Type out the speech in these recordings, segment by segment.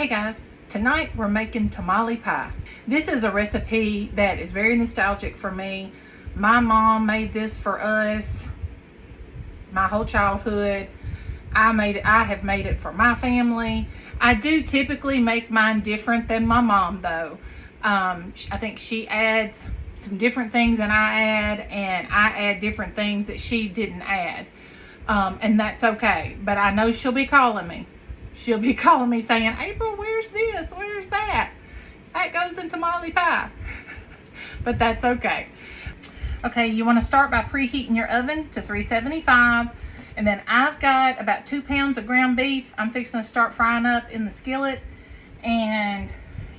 Hey guys, tonight we're making tamale pie. This is a recipe that is very nostalgic for me. My mom made this for us my whole childhood. I have made it for my family. I do typically make mine different than my mom though. I think she adds some different things than I add, and I add different things that she didn't add. And that's okay, but I know she'll be calling me. She'll be calling me saying, April, where's this? Where's that? That goes in tamale pie. But that's okay. Okay, you want to start by preheating your oven to 375. And then I've got about 2 pounds of ground beef I'm fixing to start frying up in the skillet. And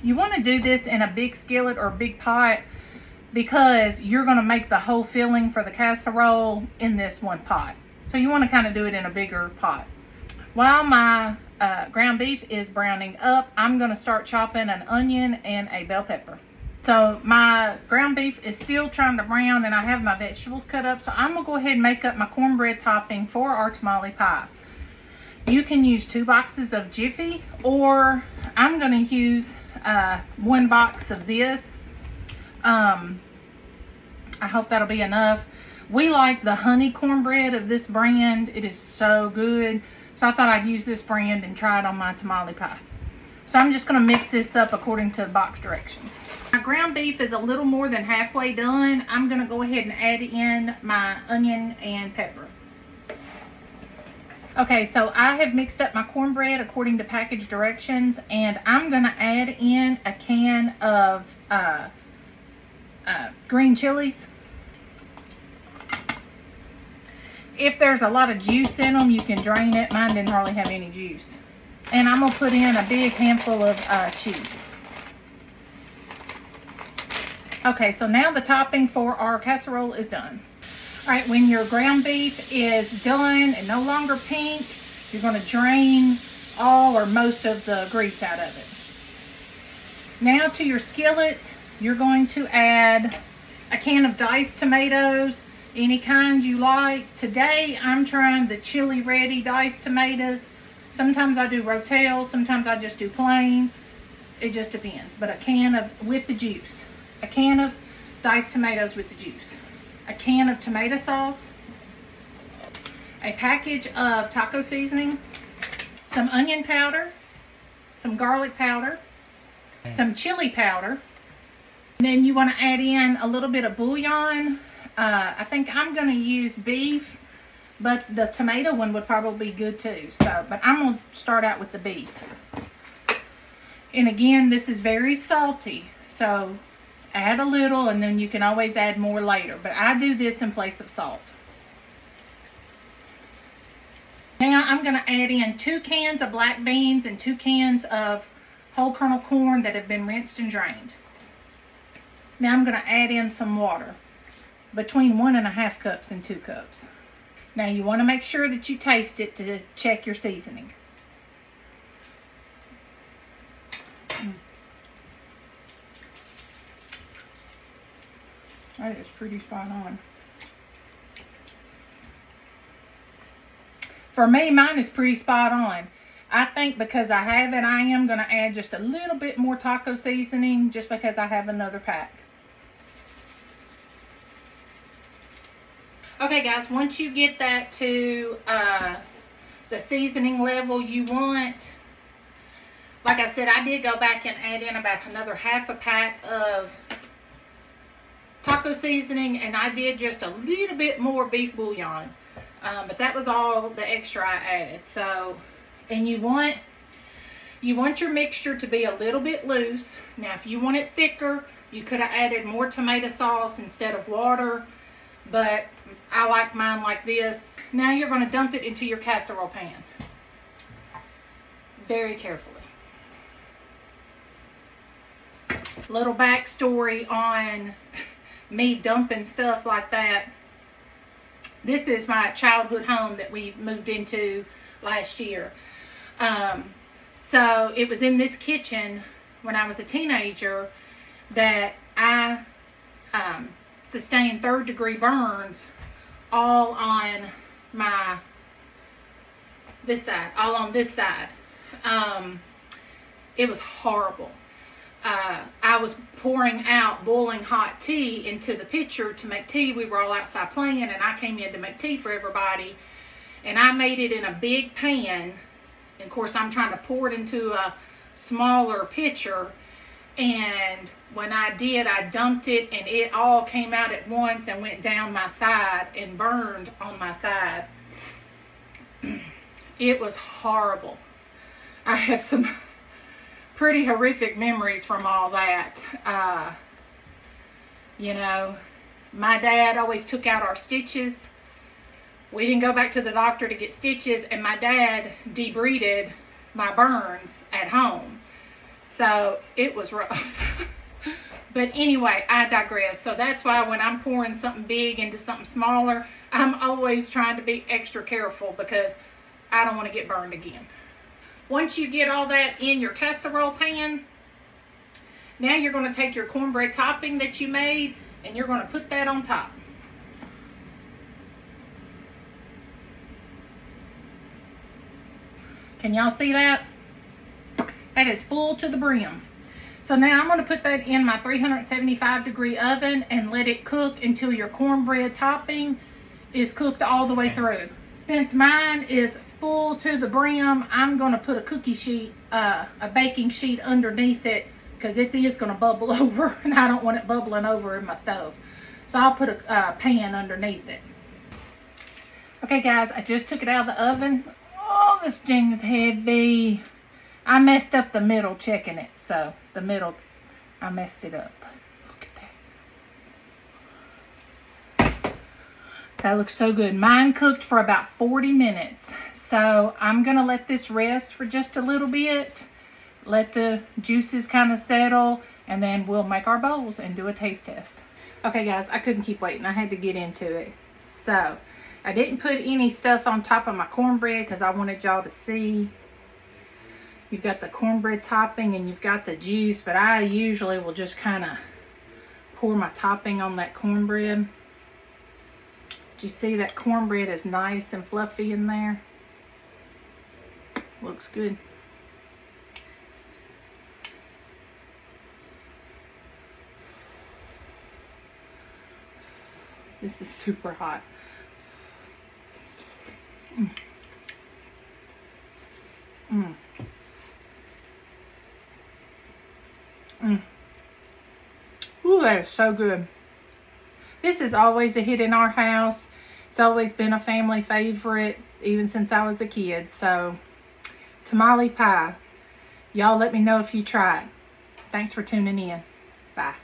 you want to do this in a big skillet or a big pot because you're going to make the whole filling for the casserole in this one pot. So you want to kind of do it in a bigger pot. While my ground beef is browning up, I'm going to start chopping an onion and a bell pepper. So my ground beef is still trying to brown, and I have my vegetables cut up. So I'm going to go ahead and make up my cornbread topping for our tamale pie. You can use 2 boxes of Jiffy, or I'm going to use 1 box of this. I hope that'll be enough. We like the honey cornbread of this brand. It is so good. So I thought I'd use this brand and try it on my tamale pie. So I'm just going to mix this up according to the box directions. My ground beef is a little more than halfway done. I'm going to go ahead and add in my onion and pepper. Okay, so I have mixed up my cornbread according to package directions, and I'm going to add in a can of green chilies. If there's a lot of juice in them, you can drain it. Mine didn't hardly have any juice. And I'm going to put in a big handful of cheese. Okay, so now the topping for our casserole is done. All right, when your ground beef is done and no longer pink, you're going to drain all or most of the grease out of it. Now to your skillet, you're going to add a can of diced tomatoes, any kind you like. Today, I'm trying the chili ready diced tomatoes. Sometimes I do Rotel, sometimes I just do plain. It just depends. But a can of, with the juice. A can of diced tomatoes with the juice. A can of tomato sauce. A package of taco seasoning. Some onion powder. Some garlic powder. Some chili powder. And then you want to add in a little bit of bouillon. I think I'm going to use beef, but the tomato one would probably be good too. So, but I'm going to start out with the beef. And again, this is very salty, so add a little, and then you can always add more later. But I do this in place of salt. Now I'm going to add in 2 cans of black beans and 2 cans of whole kernel corn that have been rinsed and drained. Now I'm going to add in some water. Between 1.5 cups and 2 cups. Now you want to make sure that you taste it to check your seasoning. That is pretty spot on. For me, mine is pretty spot on. I think because I have it, I am going to add just a little bit more taco seasoning just because I have another pack. Okay guys, once you get that to the seasoning level you want, like I said, I did go back and add in about another half a pack of taco seasoning, and I did just a little bit more beef bouillon, but that was all the extra I added. So, and you want your mixture to be a little bit loose. Now if you want it thicker, you could have added more tomato sauce instead of water, but I like mine like this. Now you're going to dump it into your casserole pan. Very carefully. Little backstory on me dumping stuff like that. This is my childhood home that we moved into last year. So it was in this kitchen when I was a teenager that I sustained 3rd-degree burns all on this side. It was horrible. I was pouring out boiling hot tea into the pitcher to make tea. We were all outside playing, and I came in to make tea for everybody. And I made it in a big pan. And of course, I'm trying to pour it into a smaller pitcher. And when I did, I dumped it, and it all came out at once and went down my side and burned on my side. It was horrible. I have some pretty horrific memories from all that. You know, my dad always took out our stitches. We didn't go back to the doctor to get stitches, and my dad debrided my burns at home. So it was rough. But anyway, I digress. So that's why when I'm pouring something big into something smaller, I'm always trying to be extra careful because I don't want to get burned again. Once you get all that in your casserole pan, now you're going to take your cornbread topping that you made and you're going to put that on top. Can y'all see that? That is full to the brim. So now I'm going to put that in my 375 degree oven and let it cook until your cornbread topping is cooked all the way through. Since mine is full to the brim, I'm going to put a cookie sheet, a baking sheet underneath it because it is going to bubble over and I don't want it bubbling over in my stove. So I'll put a pan underneath it. Okay guys, I just took it out of the oven. Oh, this thing is heavy. I messed up the middle checking it. So the middle, I messed it up. Look at that. That looks so good. Mine cooked for about 40 minutes. So I'm going to let this rest for just a little bit. Let the juices kind of settle. And then we'll make our bowls and do a taste test. Okay guys, I couldn't keep waiting. I had to get into it. So I didn't put any stuff on top of my cornbread because I wanted y'all to see. You've got the cornbread topping and you've got the juice, but I usually will just kind of pour my topping on that cornbread. Do you see that cornbread is nice and fluffy in there? Looks good. This is super hot. Mm. Mm. Mm. Ooh, that is so good. This is always a hit in our house. It's always been a family favorite, even since I was a kid. So, tamale pie. Y'all let me know if you try it. Thanks for tuning in. Bye.